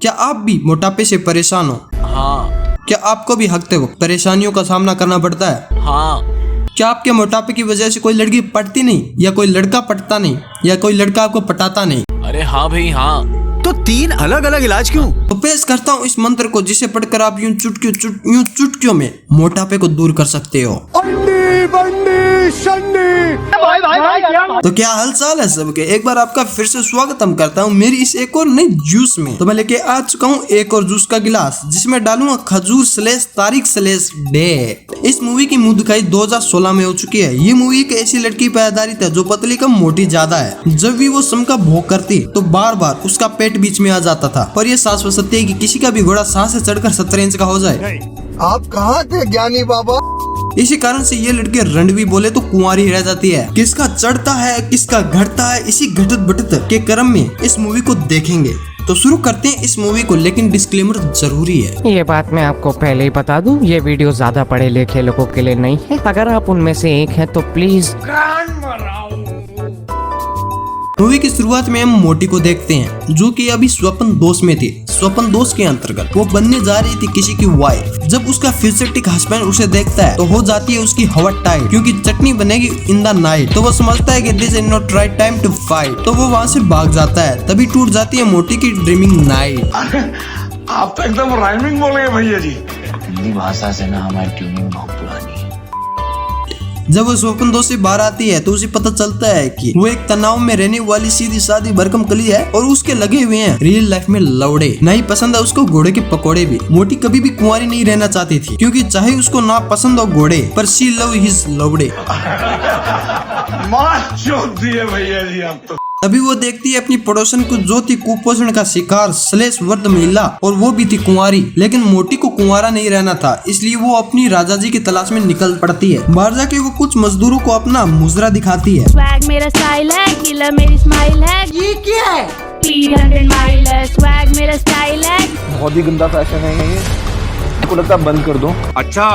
क्या आप भी मोटापे से परेशान हो? हाँ। क्या आपको भी हकते वक्त परेशानियों का सामना करना पड़ता है? हाँ। क्या आपके मोटापे की वजह से कोई लड़की पटती नहीं, या कोई लड़का पटता नहीं, या कोई लड़का आपको पटाता नहीं? अरे हाँ भाई हाँ। तो 3 अलग अलग इलाज क्यों? तो पेश करता हूँ इस मंत्र को, जिसे पढ़कर आप यूं चुटकियों में मोटापे को दूर कर सकते हो। तो क्या हाल चाल है सबके? एक बार आपका फिर से स्वागत हम करता हूँ मेरी इस एक और नई जूस में। तो मैं लेके आ चुका हूँ एक और जूस का गिलास, जिसमें डालूंगा खजूर / तारीख / डेट। इस मूवी की मुंह दिखाई 2016 में हो चुकी है। ये मूवी एक ऐसी लड़की पर आधारित है जो पतली कम मोटी ज्यादा है। जब भी वो सम का भोग करती तो बार बार उसका पेट बीच में आ जाता था। पर यह शाश्वत सत्य है कि किसी का भी घोड़ा 7 से चढ़कर 17 इंच का हो जाए। आप कहाँ थे ज्ञानी बाबा? इसी कारण से ये लड़की रणवी बोले तो कुंवारी रह जाती है। किसका चढ़ता है किसका घटता है, इसी घटत बढ़त के क्रम में इस मूवी को देखेंगे। तो शुरू करते हैं इस मूवी को, लेकिन डिस्क्लेमर जरूरी है। ये बात मैं आपको पहले ही बता दूं, ये वीडियो ज्यादा पढ़े लिखे लोगों के लिए नहीं है। अगर आप उनमें से एक हैं तो प्लीज। मूवी की शुरुआत में हम मोटी को देखते हैं, जो कि अभी स्वप्न दोष में थी। स्वप्न दोष के अंतर्गत वो बनने जा रही थी किसी की वाइफ। जब उसका फ्यूचरिस्टिक हस्बैंड उसे देखता है तो हो जाती है उसकी हवा टाइट, क्योंकि चटनी बनेगी इन द नाइट। तो वो समझता है कि this is not right time to fight. तो वो वहाँ से भाग जाता है। तभी टूट जाती है मोटी की ड्रीमिंग नाइट। आप तो एकदम राइमिंग बोल रहे भैया जी। हिंदी भाषा से ना हमारी ट्यूनिंग बहुत पुरानी है। जब वो स्वप्न दोष से बाहर आती है तो उसे पता चलता है कि वो एक तनाव में रहने वाली सीधी सादी भरकम कली है, और उसके लगे हुए हैं रियल लाइफ में लौड़े। नहीं पसंद है उसको घोड़े के पकोड़े भी। मोटी कभी भी कुंवारी नहीं रहना चाहती थी, क्योंकि चाहे उसको ना पसंद हो घोड़े, पर शी लव हिज लौड़े। मार चोट दिए भैया जी आप तो। तभी वो देखती है अपनी पड़ोसन को, जो थी कुपोषण का शिकार / वर्द महिला, और वो भी थी कुंवारी। लेकिन मोटी को कुंवारा नहीं रहना था, इसलिए वो अपनी राजा जी की तलाश में निकल पड़ती है। बाहर जाके वो कुछ मजदूरों को अपना मुजरा दिखाती है। स्वैग मेरा स्टाइल है, किलर मेरी स्माइल है। ये क्या है? 300 माइल है, स्वैग मेरा स्टाइल है। बहुत ही गंदा फैशन है ये, आपको लगता है बंद कर दो। अच्छा,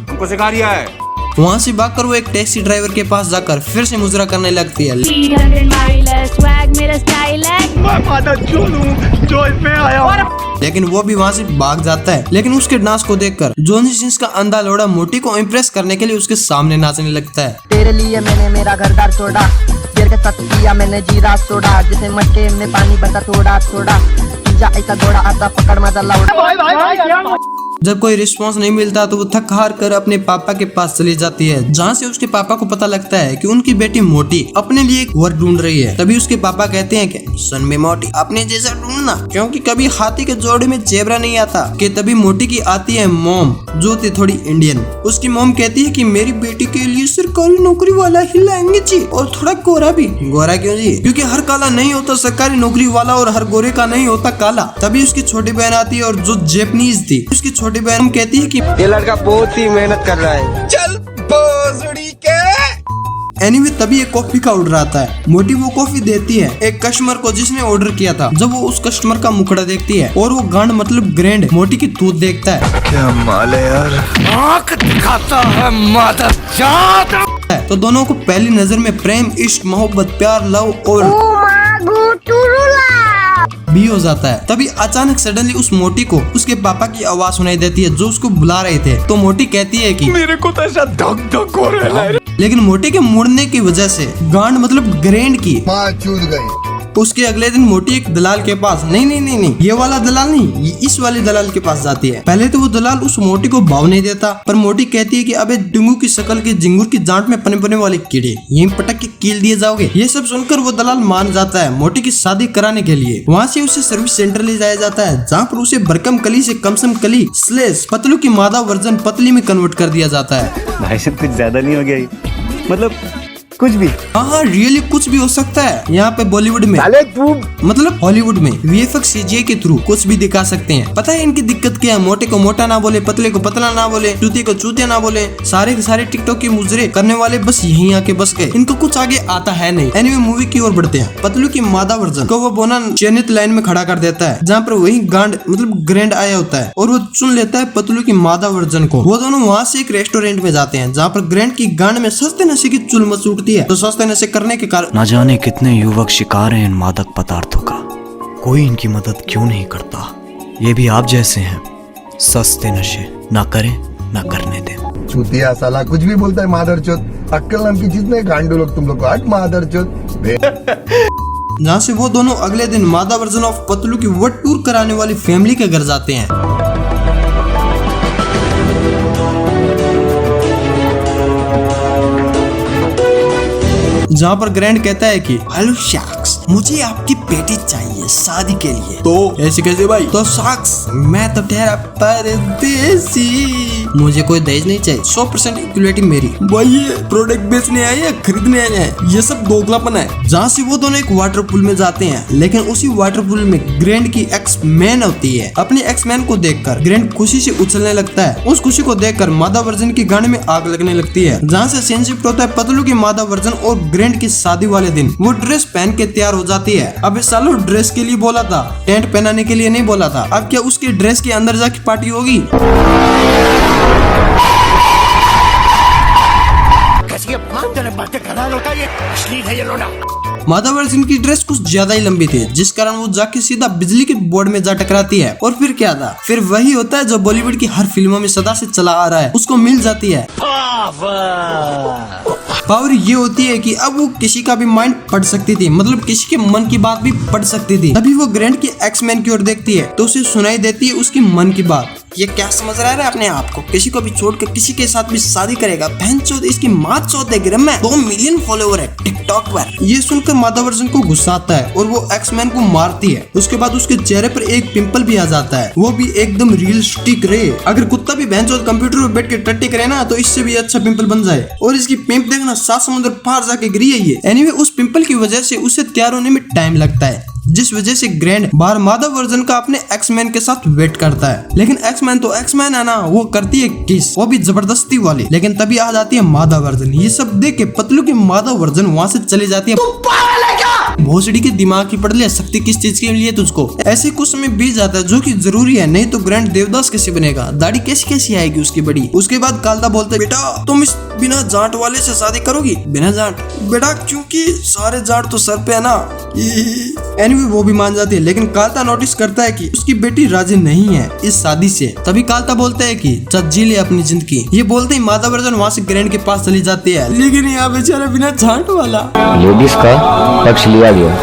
हमको सिखा रिया है। वहाँ से भागकर वो एक टैक्सी ड्राइवर के पास जाकर फिर से मुजरा करने लगती है। 300 माइल है, स्वैग मेरा स्टाइल है। मैं माता जो इसमें आया। लेकिन वो भी वहाँ से भाग जाता है। लेकिन उसके डांस को देखकर जॉनी सिंस का अंधा लोड़ा मोटी को इम्प्रेस करने के लिए उसके सामने नाचने लगता है। तेरे लिए मैंने मेरा घर दार छोड़ा, देर के साथ किया मैंने जीरा सोडा, जिसे मटके में पानी भरता थोड़ा थोड़ा, जा ऐसा घोड़ा आता पकड़ मजा लौड़ा। जब कोई रिस्पांस नहीं मिलता तो वो थक हार कर अपने पापा के पास चली जाती है, जहाँ से उसके पापा को पता लगता है कि उनकी बेटी मोटी अपने लिए एक वर ढूंढ रही है। तभी उसके पापा कहते हैं कि सन में मोटी अपने जैसा ढूंढना, क्योंकि कभी हाथी के जोड़े में जेबरा नहीं आता। कि तभी मोटी की आती है मॉम, जो थी थोड़ी इंडियन। उसकी मॉम कहती है कि मेरी बेटी के लिए सरकारी नौकरी वाला ही लाएंगे जी, और थोड़ा गोरा भी। गोरा क्यों जी? क्योंकि हर काला नहीं होता सरकारी नौकरी वाला, और हर गोरे का नहीं होता काला। तभी उसकी छोटी बहन आती है, और जो जैपनीज थी उसकी छोटी बहन कहती है कि ये लड़का बहुत ही मेहनत कर रहा है। चल भोसड़ी के। एनीवे तभी एक कॉफी का ऑर्डर आता है। मोटी वो कॉफी देती है एक कस्टमर को जिसने ऑर्डर किया था। जब वो उस कस्टमर का मुखड़ा देखती है, और वो गांड मतलब ग्रैंड मोटी की तूत देखता है। क्या माल है यार। आँख दिखाता है मादर जात। तो दोनों को पहली नजर में प्रेम, इश्क, मोहब्बत, प्यार, लव और भी हो जाता है। तभी अचानक सडनली उस मोटी को उसके पापा की आवाज सुनाई देती है, जो उसको बुला रहे थे। तो मोटी कहती है कि मेरे को तो ऐसा धक धक हो रहा है। लेकिन मोटी के मुड़ने की वजह से गांड मतलब ग्रैंड की माँ चूत गई। उसके अगले दिन मोटी एक दलाल के पास, नहीं, ये वाला दलाल नहीं, ये इस वाले दलाल के पास जाती है। पहले तो वो दलाल उस मोटी को भाव नहीं देता, पर मोटी कहती है कि अबे डिंगू की शक्ल के झिंगुर की जांट में पने वाले कीड़े, यहीं पटक के कील दिए जाओगे। ये सब सुनकर वो दलाल मान जाता है मोटी की शादी कराने के लिए। वहाँ से उसे सर्विस सेंटर ले जाया जाता है, जहाँ पर उसे भरकम कली से कमसम कली / पतलू की मादा वर्जन पतली में कन्वर्ट कर दिया जाता है। भाई साहब कुछ ज्यादा नहीं हो गया ये? मतलब कुछ भी? हाँ रियली कुछ भी हो सकता है। यहाँ पे बॉलीवुड में मतलब हॉलीवुड में VFX CGI के थ्रू कुछ भी दिखा सकते हैं। पता है इनकी दिक्कत क्या है? मोटे को मोटा ना बोले, पतले को पतला ना बोले, चूतिया को चूतिया ना बोले। सारे के सारे टिकटॉक के मुजरे करने वाले बस यहीं आके बस गए, इनको कुछ आगे आता है नहीं। एनीवे मूवी की ओर बढ़ते हैं। पतलू की मादा वर्जन को वो बोना चयनित लाइन में खड़ा कर देता है, जहाँ पर वही गांड मतलब ग्रैंड आया होता है, और वो चुन लेता है पतलू की मादा वर्जन को। वो दोनों वहाँ से एक रेस्टोरेंट में जाते हैं, जहाँ पर ग्रैंड की गांड में सस्ते नशे की चुल मच उठती है। तो सस्ते नशे करने के कारण न जाने कितने युवक शिकार हैं इन मादक पदार्थों का। कोई इनकी मदद क्यों नहीं करता। ये भी आप जैसे हैं, सस्ते नशे ना करें ना करने दें। चूतिया साला कुछ भी बोलता है मादरचोद। अक्कल नाम की चीज नहीं, गांडू लोग तुम लोग को। हट मादरचोद। जहाँ से वो दोनों अगले दिन मादा वर्जन ऑफ पतलू की वो टूर कराने वाली फैमिली के घर जाते हैं। जहाँ पर ग्रैंड कहता है कि हेलो शख्स, मुझे आपकी बेटी चाहिए शादी के लिए। तो ऐसे कैसे भाई? तो शख्स, मैं तो ठहरा परदेसी, मुझे कोई दहेज नहीं चाहिए, 100% इक्वलिटी मेरी। भाई ये प्रोडक्ट बेचने आए या खरीदने आए हैं? ये सब दोगलापन है। जहाँ से वो दोनों एक वाटर पूल में जाते हैं, लेकिन उसी वाटर पूल में ग्रैंड की एक्स मैन होती है। अपने एक्स मैन को देखकर ग्रैंड खुशी से उछलने लगता है। उस खुशी को देखकर मादा वर्जन की गाड़ी में आग लगने लगती है। जहाँ से सीन शिफ्ट होता है पतलू की मादा वर्जन और ग्रैंड की शादी वाले दिन। वो ड्रेस पहन के तैयार हो जाती है। अब इस सालों ड्रेस के लिए बोला था, टेंट पहनाने के लिए नहीं बोला था। अब क्या उसके ड्रेस के अंदर जाके पार्टी होगी? मादा वर्जन की ड्रेस कुछ ज्यादा ही लंबी थी, जिस कारण वो जाके सीधा बिजली के बोर्ड में जा टकराती है। और फिर क्या था? फिर वही होता है जो बॉलीवुड की हर फिल्मों में सदा से चला आ रहा है, उसको मिल जाती है पावर। ये होती है कि अब वो किसी का भी माइंड पढ़ सकती थी, मतलब किसी के मन की बात भी पढ़ सकती थी। तभी वो ग्रैंड के एक्स मैन की ओर देखती है तो उसे सुनाई देती है उसकी मन की बात। ये क्या समझ रहा है अपने आप को? किसी को भी छोड़कर किसी के साथ भी शादी करेगा? बहनचोद, इसकी माँ चौथ है। 2 मिलियन फॉलोवर है टिकटॉक पर। ये सुनकर मादा वर्जन को गुस्सा आता है और वो एक्स मैन को मारती है। उसके बाद उसके चेहरे पर एक पिंपल भी आ जाता है, वो भी एकदम रियलिस्टिक रे। अगर कुत्ता भी बहनचोद कंप्यूटर पर बैठ के टट्टी करे ना, तो इससे भी अच्छा पिंपल बन जाए। और इसकी पिंप देखना 7 समुद्र पार जाके गिरी है ये। एनीवे, उस पिंपल की वजह से उसे तैयार होने में टाइम लगता है, जिस वजह से ग्रैंड बार मादा वर्जन का अपने एक्स मैन के साथ वेट करता है। लेकिन एक्स मैन तो एक्स मैन है ना, वो करती है किस, वो भी जबरदस्ती वाली। लेकिन तभी आ जाती है मादा वर्जन। ये सब देख के पतलू की मादा वर्जन वहाँ से चली जाती है। भोसड़ी के दिमाग की पड़ ले सकती किस चीज के लिए तुझको? ऐसे कुछ समय बीत जाता है जो कि जरूरी है, नहीं तो ग्रैंड देवदास कैसे बनेगा? दाढ़ी कैसी कैसी आएगी उसकी बड़ी? उसके बाद कालता बोलते, बेटा तुम इस बिना जाट वाले से शादी करोगी? बिना जाट? बेटा क्योंकि सारे जाट तो सर पे है ना। एनीवे, वो भी मान जाती है। लेकिन कालता नोटिस करता है कि उसकी बेटी राजी नहीं है इस शादी से। तभी कालता बोलता है कि चल जी ले अपनी जिंदगी। ये बोलते ही मादा वर्जन वहाँ से ग्रैंड के पास चली जाती है। लेकिन यहाँ बेचारा बिना जाट वाला। लेडीज का पक्ष लिया गया,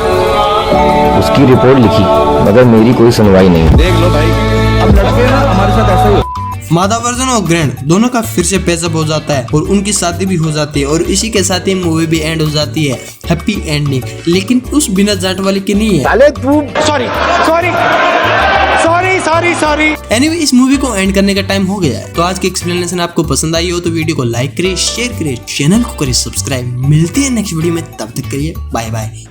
उसकी रिपोर्ट लिखी, मगर मेरी कोई सुनवाई नहीं। देख लो भाई, अब लड़के ना हमारे साथ ऐसा ही। मादा वर्जन और ग्रैंड दोनों का फिर से पैचअप हो जाता है और उनकी शादी भी हो जाती है। और इसी के साथ ही मूवी भी एंड हो जाती है, हैप्पी एंडिंग। लेकिन उस बिना जाट वाले की नहीं है। सॉरी। एनीवे, इस मूवी को एंड करने का टाइम हो गया है। तो आज की एक्सप्लेनेशन आपको पसंद आई हो तो वीडियो को लाइक करिए, शेयर करिए, चैनल को करिए सब्सक्राइब। मिलते हैं नेक्स्ट वीडियो में, तब तक करिए बाय बाय।